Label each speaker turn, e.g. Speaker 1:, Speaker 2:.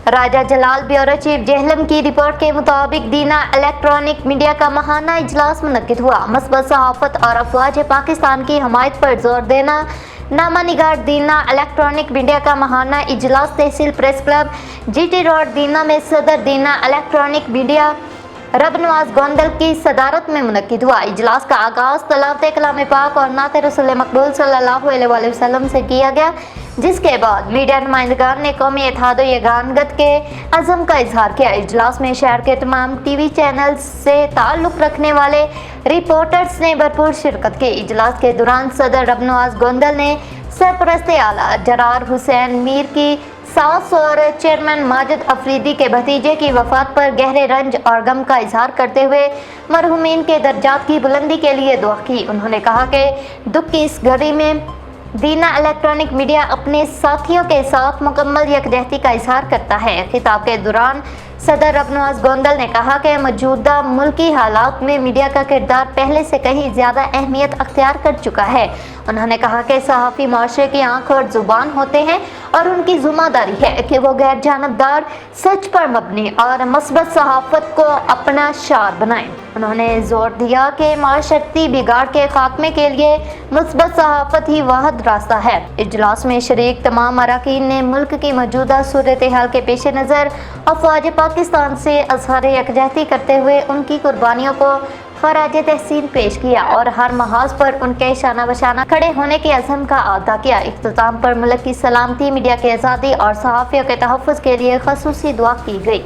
Speaker 1: राजा जलाल bureau chief Jhelum की report के मुताबिक दीना इलेक्ट्रॉनिक मीडिया का माहाना इजलास मुनक्किद हुआ। मस्बत सहाफत और अफवाज पाकिस्तान की हमायत पर जोर देना। नामा निगार दीना इलेक्ट्रॉनिक मीडिया का माहाना इजलास तहसील प्रेस क्लब GT रोड दीना में सदर दीना इलेक्ट्रॉनिक मीडिया रबनवाज गोंदल की सदारत में मुनक्किद हुआ। इजलास का आगाज़ तलावत कलाम पाक और नात रसूल मकबूल सल्लल्लाहु अलैहि वसल्लम से किया गया, जिसके बाद मीडिया नुमाइंदगान ने कौमी इत्तेहाद व यगानगत के अज़म का इजहार किया। इजलास में शहर के तमाम TV चैनल से ताल्लुक़ रखने वाले रिपोर्टर्स ने भरपूर शिरकत की। इजलास के दौरान सदर रबनवाज गोंदल ने सरपरस्त आला जरार हुसैन मीर की सास और चेयरमैन माजिद अफरीदी के भतीजे की वफात पर गहरे रंज और गम का इजहार करते हुए मरहूमीन के दर्जात की बुलंदी के लिए दुआ की। उन्होंने कहा कि दुख की इस घड़ी में दीना इलेक्ट्रॉनिक मीडिया अपने साथियों के साथ मुकम्मल यकजहती का इजहार करता है। खिताब के दौरान सदर रबनवाज गोंदल ने कहा कि मौजूदा मुल्की हालात में मीडिया का किरदार पहले से कहीं ज़्यादा अहमियत अख्तियार कर चुका है। उन्होंने कहा कि सहाफ़ी माशरे की आँख और ज़ुबान होते हैं और उनकी ज़िम्मेदारी है कि वो गैर जानबदार, सच पर मबनी और मस्बत सहाफ़त को अपना शार बनाएं। उन्होंने जोर दिया कि माशरती बिगाड़ के खात्मे के लिए मुस्बत सहाफ़त ही वाहिद रास्ता है। इजलास में शरीक तमाम अरकान ने मुल्क की मौजूदा सूरत हाल के पेश नज़र अफवाज पाकिस्तान से अज़हार यकजहती करते हुए उनकी कुर्बानियों को खराज तहसीन पेश किया और हर महाज पर उनके शाना बशाना खड़े होने के अज़म का अदा किया। इख्तिताम पर मुल्क की सलामती, मीडिया की आज़ादी और सहाफ़ियों के तहफ़्फ़ुज़ के लिए ख़ुसूसी दुआ की गई।